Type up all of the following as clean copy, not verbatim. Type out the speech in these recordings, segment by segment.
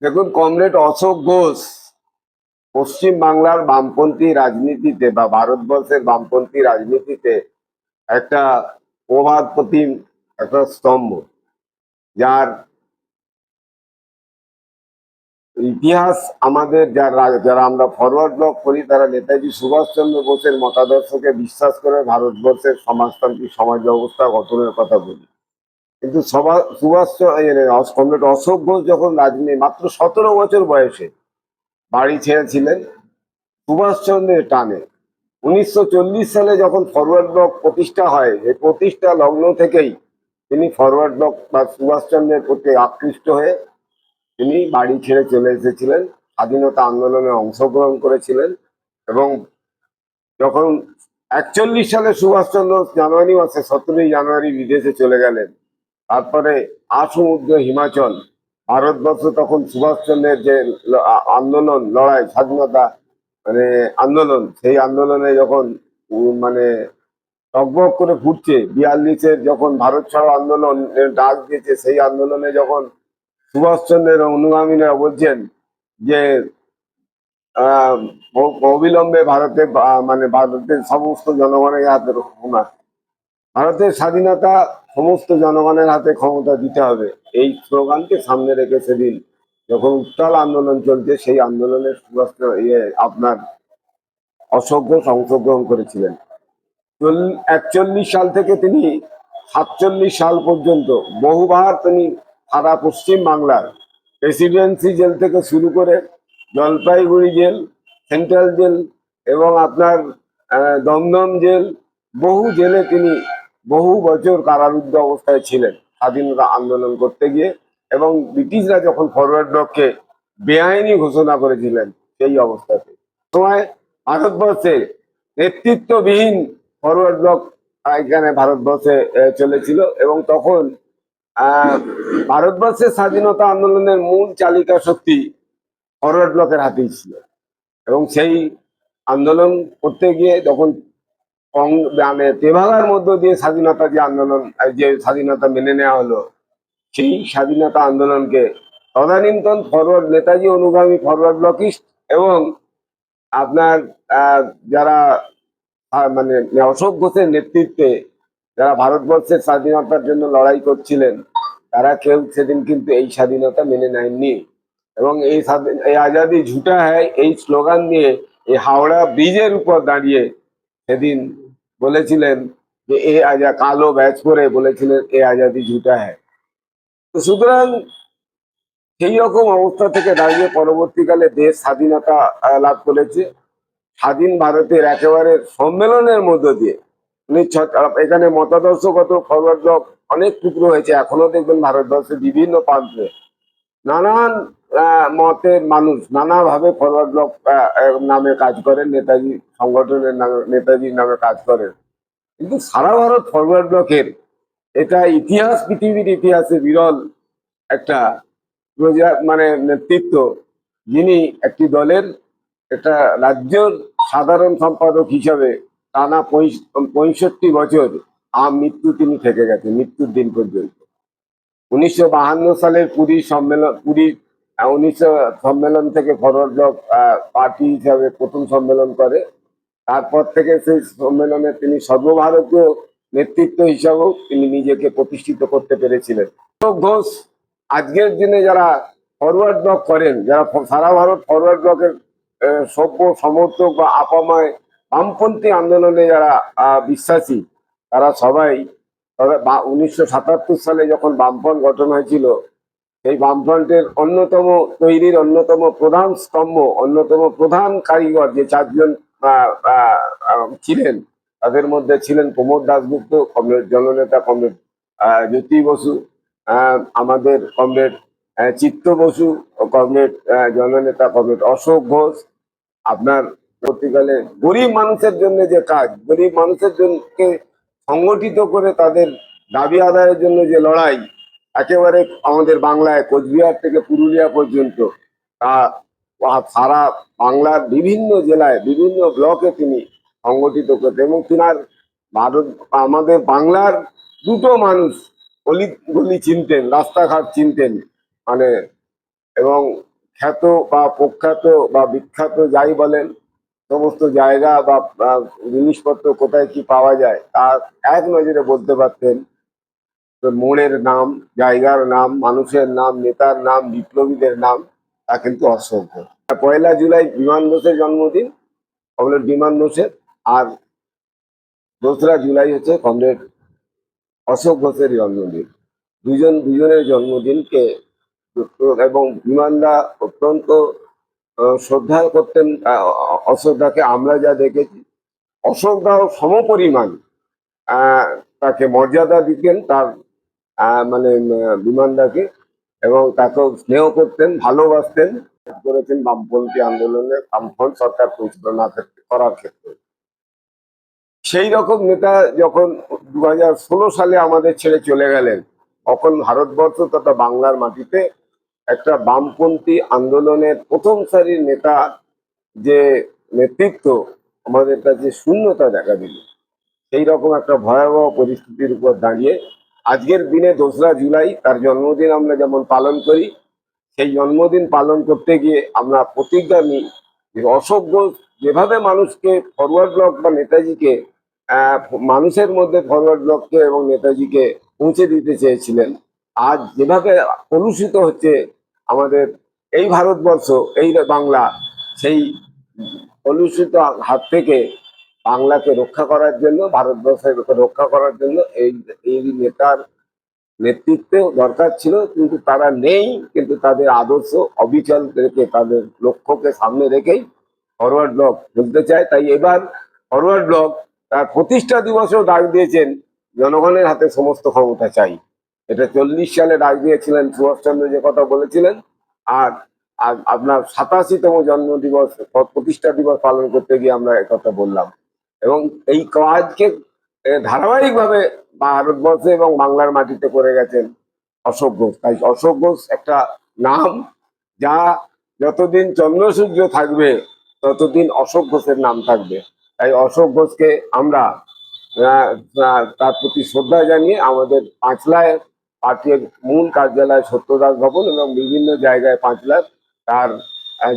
দেখুন, কমরেড অশোক ঘোষ পশ্চিম বাংলার বামপন্থী রাজনীতিতে বা ভারতবর্ষের বামপন্থী রাজনীতিতে একটা প্রভাব প্রতিম একটা স্তম্ভ, যার ইতিহাস আমাদের যারা যারা আমরা ফরওয়ার্ড ব্লক করি তারা নেতাজি সুভাষচন্দ্র বোসের মতাদর্শকে বিশ্বাস করে ভারতবর্ষের সমাজতান্ত্রিক সমাজ ব্যবস্থা গঠনের কথা বলি। কিন্তু কমরেড অশোক ঘোষ যখন রাজনীতি মাত্র 17 বছর বয়সে বাড়ি ছেড়েছিলেন সুভাষচন্দ্রের টানে, 1940 সালে যখন ফরওয়ার্ড ব্লক প্রতিষ্ঠা হয়, এই প্রতিষ্ঠা লগ্ন থেকেই তিনি ফরওয়ার্ড ব্লক বা সুভাষচন্দ্রের প্রতি আকৃষ্ট হয়ে তিনি বাড়ি ছেড়ে চলে এসেছিলেন, স্বাধীনতা আন্দোলনে অংশগ্রহণ করেছিলেন। এবং যখন 41 সালে সুভাষচন্দ্র জানুয়ারি মাসে 17ই জানুয়ারি বিদেশে চলে গেলেন, তারপরে আসমুদ্র হিমাচল ভারতবর্ষ তখন সুভাষচন্দ্রের যে আন্দোলন, লড়াই, স্বাধীনতা মানে আন্দোলন, সেই আন্দোলনে যখন মানে টগবগ করে ফুটছে, 42-এর যখন ভারত ছাড়ো আন্দোলন ডাক দিয়েছে, সেই আন্দোলনে যখন সুভাষচন্দ্রের অনুগামীরা বলছেন যে আহ অবিলম্বে মানে ভারতের সমস্ত জনগণের হাতে ভারতের স্বাধীনতা সমস্ত জনগণের হাতে ক্ষমতা দিতে হবে, এই স্লোগানকে সামনে রেখে সেদিন যখন উত্তাল আন্দোলন চলছে, সেই আন্দোলনে সুভাষ আপনার অশোক ঘোষ অংশগ্রহণ করেছিলেন। 41 সাল থেকে তিনি 47 সাল পর্যন্ত বহুবার তিনি সারা পশ্চিম বাংলার প্রেসিডেন্সি জেল থেকে শুরু করে জলপাইগুড়ি জেল, সেন্ট্রাল জেল এবং আপনার দমদম জেল, বহু জেলে তিনি বহু বছর কারারুদ্ধ অবস্থায় ছিলেন স্বাধীনতা আন্দোলন করতে গিয়ে। এবং ব্রিটিশরা যখন ফরওয়ার্ড ব্লককে বেআইনি ঘোষণা করেছিলেন, সেই অবস্থাতে সময় ভারতবর্ষে নেতৃত্ববিহীন ফরওয়ার্ড ব্লক এখানে ভারতবর্ষে চলেছিল। এবং তখন আহ ভারতবর্ষের স্বাধীনতা আন্দোলনের মূল চালিকা শক্তি ফরওয়ার্ড ব্লকের হাতেই ছিল। এবং সেই আন্দোলন করতে গিয়ে যখন মানে তেভাগার মধ্য দিয়ে স্বাধীনতা যে আন্দোলন, যে স্বাধীনতা মেনে নেওয়া হলো, সেই স্বাধীনতা আন্দোলনকে তদানীন্তন ফরওয়ার্ড নেতাজি অনুগামী ফরওয়ার্ড ব্লকিস্ট এবং আপনার যারা মানে অশোক ঘোষের নেতৃত্বে যারা ভারতবর্ষের স্বাধীনতার জন্য লড়াই করছিলেন, তারা কেউ সেদিন কিন্তু এই স্বাধীনতা মেনে নেয়নি। এবং এই আজাদি ঝুটা হ্যায় এই স্লোগান দিয়ে এই হাওড়া ব্রিজের উপর দাঁড়িয়ে সেদিন বলেছিলেন যে এ আজা কালো ব্যাচ করে বলেছিলেন এ আজাদি ঝুটা হ্যায়। তো সুতরাং সেই রকম অবস্থা থেকে দাঁড়িয়ে পরবর্তীকালে দেশ স্বাধীনতা লাভ করেছে। স্বাধীন ভারতের একেবারে সম্মেলনের মধ্য দিয়ে এখানে মতাদর্শগত ফরওয়ার্ড ব্লক অনেক টুকরো হয়েছে। এখনো দেখবেন ভারতবর্ষের বিভিন্ন প্রান্তে নানান মতের মানুষ নানাভাবে ফরওয়ার্ড ব্লক নামে কাজ করেন, নেতাজি সংগঠনের নামে, নেতাজির নামে কাজ করেন। কিন্তু সারা ভারত ফরওয়ার্ড ব্লকের এটা ইতিহাস, পৃথিবীর ইতিহাসে বিরল একটা মানে নেতৃত্ব, যিনি একটি দলের একটা রাজ্যের সাধারণ সম্পাদক হিসাবে টানা 65 বছর মৃত্যু তিনি থেকে গেছেন, মৃত্যুর দিন পর্যন্ত। 1952 সালের পুরী 1900 সম্মেলন থেকে ফরওয়ার্ড ব্লক পার্টি হিসাবে প্রথম সম্মেলন করে। তারপর থেকে সেই সম্মেলনে তিনি সর্বভারতীয় নেতৃত্ব হিসাবেও তিনি নিজেকে প্রতিষ্ঠিত করতে পেরেছিলেন। অশোক ঘোষ আজকের দিনে যারা ফরওয়ার্ড ব্লক করেন, যারা সারা ভারত ফরওয়ার্ড ব্লকের সভ্য সমর্থক বা আপামায় বামপন্থী আন্দোলনে যারা বিশ্বাসী, তারা সবাই 1977 সালে যখন বামফ্রন্ট গঠন হয়েছিল, সেই বামফ্রন্টের তৈরির অন্যতম প্রধান স্তম্ভ, অন্যতম প্রধান কারিগর যে 4 জন ছিলেন, তাদের মধ্যে ছিলেন প্রমোদ দাশগুপ্ত, কমরেড জননেতা কমরেড জ্যোতি বসু, আমাদের কমরেড চিত্ত বসু, কমরেড জননেতা কমরেড অশোক ঘোষ। আপনার পরবর্তীকালে গরিব মানুষের জন্য যে কাজ, গরিব মানুষের জন্য সংগঠিত করে তাদের দাবি আদায়ের জন্য যে লড়াই, একেবারে আমাদের বাংলায় কোচবিহার থেকে পুরুলিয়া পর্যন্ত তা সারা বাংলার বিভিন্ন জেলায় বিভিন্ন ব্লকে তিনি সংগঠিত করতেন। এবং তিনার ভারত আমাদের বাংলার দুটো মানুষ গলি গলি চিনতেন, রাস্তাঘাট চিনতেন, মানে এবং খ্যাত বা প্রখ্যাত বা বিখ্যাত যাই বলেন, সমস্ত জায়গা বা জিনিসপত্র কোথায় কি পাওয়া যায় তা এক নজরে বলতে পারতেন। তো মোড়ের নাম, জায়গার নাম, মানুষের নাম, নেতার নাম, বিপ্লবীদের নাম, তা কিন্তু অসংখ্য। 1লা জুলাই বিমান বসুর জন্মদিন, কমরেড বিমান বসুর। আর 2রা জুলাই হচ্ছে কমরেড অশোক ঘোষের জন্মদিন। দুজনের জন্মদিনকে এবং বিমানদা অত্যন্ত শ্রদ্ধা করতেন অশোকদাকে। আমরা যা দেখেছি, অশোকদাও সমপরিমাণ তাকে মর্যাদা দিতেন, তার মানে বিমানদাকে, এবং তাকেও স্নেহ করতেন, ভালোবাসতেন। করেছেন বামপন্থী আন্দোলনে বামফ্রন্ট সরকার পরিচালনা করার ক্ষেত্রে। সেই রকম নেতা যখন 2016 সালে আমাদের ছেড়ে চলে গেলেন, তখন ভারতবর্ষ তথা বাংলার মাটিতে একটা বামপন্থী আন্দোলনের প্রথম সারির নেতা যে নেতৃত্ব আমাদের কাছে শূন্যতা দেখা দিল। সেই রকম একটা ভয়াবহ পরিস্থিতির উপর দাঁড়িয়ে আজকের দিনে 2রা জুলাই তার জন্মদিন আমরা যেমন পালন করি, সেই জন্মদিন পালন করতে গিয়ে আমরা প্রতিজ্ঞা নিই যে অশোক ঘোষ যেভাবে মানুষকে ফরওয়ার্ড ব্লক বা নেতাজিকে আহ, মানুষের মধ্যে ফরওয়ার্ড ব্লককে এবং নেতাজিকে পৌঁছে দিতে চেয়েছিলেন, আজ যেভাবে কলুষিত হচ্ছে আমাদের এই ভারতবর্ষ, এই বাংলা, সেই কলুষিত হাত থেকে বাংলাকে রক্ষা করার জন্য, ভারতবর্ষের রক্ষা করার জন্য এই এই নেতার নেতৃত্বে দরকার ছিল। কিন্তু তারা নেই, কিন্তু তাদের আদর্শ অবিচল রেখে, তাদের লক্ষ্যকে সামনে রেখেই ফরওয়ার্ড ব্লক চলতে চায়। তাই এবার ফরওয়ার্ড ব্লক তার প্রতিষ্ঠা দিবসেও ডাক দিয়েছেন জনগণের হাতে সমস্ত ক্ষমতা চাই। এটা 40 সালে ডাক দিয়েছিলেন সুভাষচন্দ্র, যে কথা বলেছিলেন। আর আর আপনার 87তম জন্ম দিবস প্রতিষ্ঠা দিবস পালন করতে গিয়ে আমরা একথা বললাম। এবং এই কাজকে ধারাবাহিকভাবে ভারতবর্ষে এবং বাংলার মাটিতে করে গেছেন অশোক ঘোষ। তাই অশোক ঘোষ একটা নাম, যা যতদিন চন্দ্রসূর্য থাকবে ততদিন অশোক ঘোষের নাম থাকবে। তাই অশোক ঘোষকে আমরা তার প্রতি শ্রদ্ধা জানিয়ে আমাদের পাঁচলায় পার্টির মূল কার্যালয় সত্যদাস ভবন এবং বিভিন্ন জায়গায় পাঁচলায় তার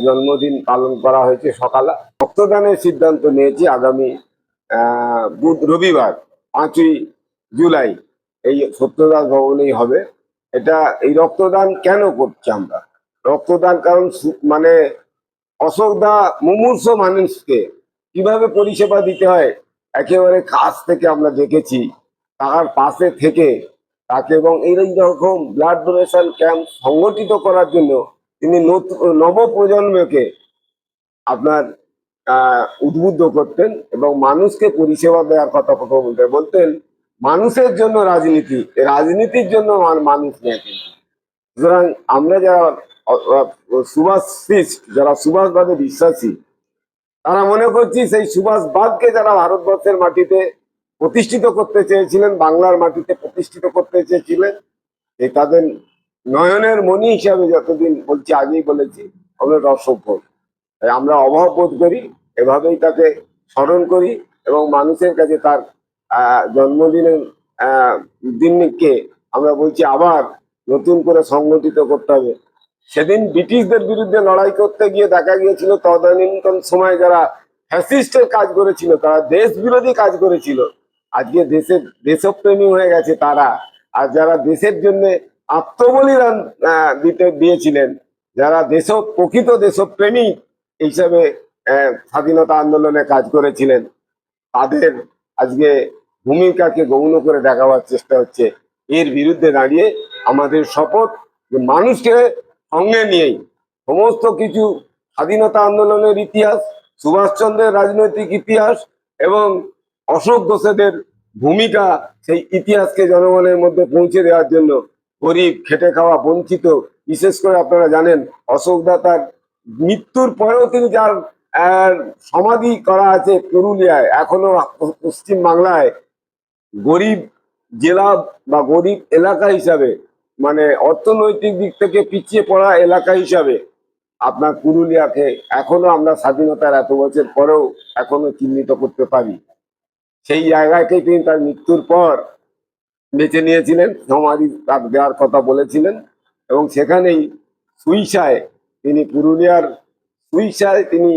জন্মদিন পালন করা হয়েছে সকালে। রক্তদানের সিদ্ধান্ত নিয়েছি আগামী রবিবার 5ই জুলাই এই সত্যদাস ভবনেই হবে। এটা এই রক্তদান কেন করছি আমরা? রক্তদান কারণ মানে অশোকদা মুমূর্ষ মানুষকে কিভাবে পরিষেবা দিতে হয় একেবারে কাছ থেকে আমরা দেখেছি। তার পাশে থেকে তাকে এবং এই রকম ব্লাড ডোনেশন ক্যাম্প সংগঠিত করার জন্য তিনি নব প্রজন্মকে আপনার উদ্বুদ্ধ করতেন এবং মানুষকে পরিষেবা দেওয়ার কথা বলতেন। বলতেন মানুষের জন্য রাজনীতি, রাজনীতির জন্য মানুষ নেই। কিন্তু সুতরাং আমরা যারা সুভাষিস্ট, যারা সুভাষবাদে বিশ্বাসী, তারা মনে করছি সেই সুভাষবাদকে যারা ভারতবর্ষের মাটিতে প্রতিষ্ঠিত করতে চেয়েছিলেন, বাংলার মাটিতে প্রতিষ্ঠিত করতে চেয়েছিলেন, এই তাদের নয়নের মণি হিসাবে যতদিন বলছি, আগেই বলেছি, আমরা অশোক ঘোষ। তাই আমরা অভাব বোধ করি, এভাবেই তাকে স্মরণ করি এবং মানুষের কাছে তার জন্মদিনের দিনকে আমরা বলছি আবার নতুন করে সংগঠিত করতে হবে। সেদিন ব্রিটিশদের বিরুদ্ধে লড়াই করতে গিয়ে দেখা গিয়েছিল তদানীন্তন সময় যারা ফ্যাসিস্টের কাজ করেছিল, তারা দেশ বিরোধী কাজ করেছিল। আজকে দেশপ্রেমী হয়ে গেছে তারা। আর যারা দেশের জন্য আত্মবলিদান দিয়েছিলেন, যারা প্রকৃত দেশপ্রেমী হিসাবে স্বাধীনতা আন্দোলনে কাজ করেছিলেন, তাদের আজকে ভূমিকাকে গৌণ করে দেখাবার চেষ্টা হচ্ছে। এর বিরুদ্ধে দাঁড়িয়ে আমাদের শপথ যে মানুষকে সঙ্গে নিয়েই সমস্ত কিছু, স্বাধীনতা আন্দোলনের ইতিহাস, সুভাষচন্দ্রের রাজনৈতিক ইতিহাস এবং অশোক ঘোষেদের ভূমিকা, সেই ইতিহাসকে জনগণের মধ্যে পৌঁছে দেওয়ার জন্য গরিব, খেটে খাওয়া, বঞ্চিত, বিশেষ করে আপনারা জানেন অশোকদা তার মৃত্যুর পরেও তিনি যার সমাধি করা আছে পুরুলিয়ায়, এখনো পশ্চিম বাংলায় গরিব জেলা বা গরিব এলাকা হিসাবে, মানে অর্থনৈতিক দিক থেকে পিছিয়ে পড়া এলাকা হিসাবে আপনার পুরুলিয়াকে এখনো আমরা স্বাধীনতার এত বছর পরেও এখনো চিহ্নিত করতে পারি। সেই জায়গাকে তিনি তার মৃত্যুর পর বেছে নিয়েছিলেন, সমাধি তার দেওয়ার কথা বলেছিলেন এবং সেখানেই সুইসায়, তিনি পুরুলিয়ার সুইসায় তিনি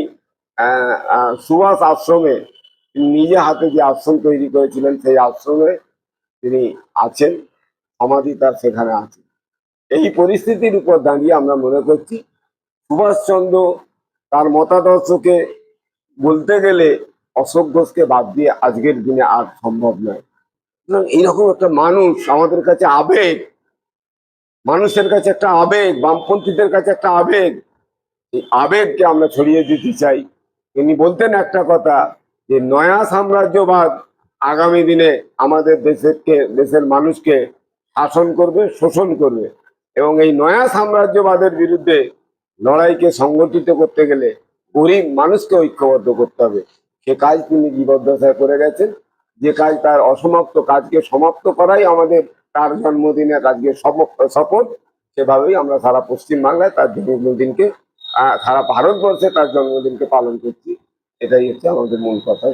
সুভাষ আশ্রমে তিনি নিজে হাতে যে আশ্রম তৈরি করেছিলেন সেই আশ্রমে তিনি আছেন, সমাধি তার সেখানে আছে। এই পরিস্থিতির উপর দাঁড়িয়ে আমরা মনে করছি সুভাষচন্দ্র তার মতাদর্শকে বলতে গেলে অশোক ঘোষকে বাদ দিয়ে আজকের দিনে আর সম্ভব নয়। সুতরাং এইরকম একটা মানুষ আমাদের কাছে আবেগ, মানুষের কাছে একটা আবেগ, বামপন্থীদের কাছে একটা আবেগ, এই আবেগকে আমরা ছড়িয়ে দিতে চাই। তিনি বলতেন একটা কথা যে নয়া সাম্রাজ্যবাদ আগামী দিনে আমাদের দেশের মানুষকে শাসন করবে, শোষণ করবে, এবং এই নয়া সাম্রাজ্যবাদের বিরুদ্ধে লড়াইকে সংগঠিত করতে গেলে গরিব মানুষকে ঐক্যবদ্ধ করতে হবে। সে কাজ তিনি জীবদ্দশায় করে গেছেন। যে কাজ তার অসমাপ্ত কাজকে সমাপ্ত করাই আমাদের তার জন্মদিনের আজকে শপথ। সেভাবেই আমরা সারা পশ্চিম বাংলায় তার জন্মদিনকে সারা ভারতবর্ষে তার জন্মদিনকে পালন করছি। এটাই হচ্ছে আমাদের মূল কথা।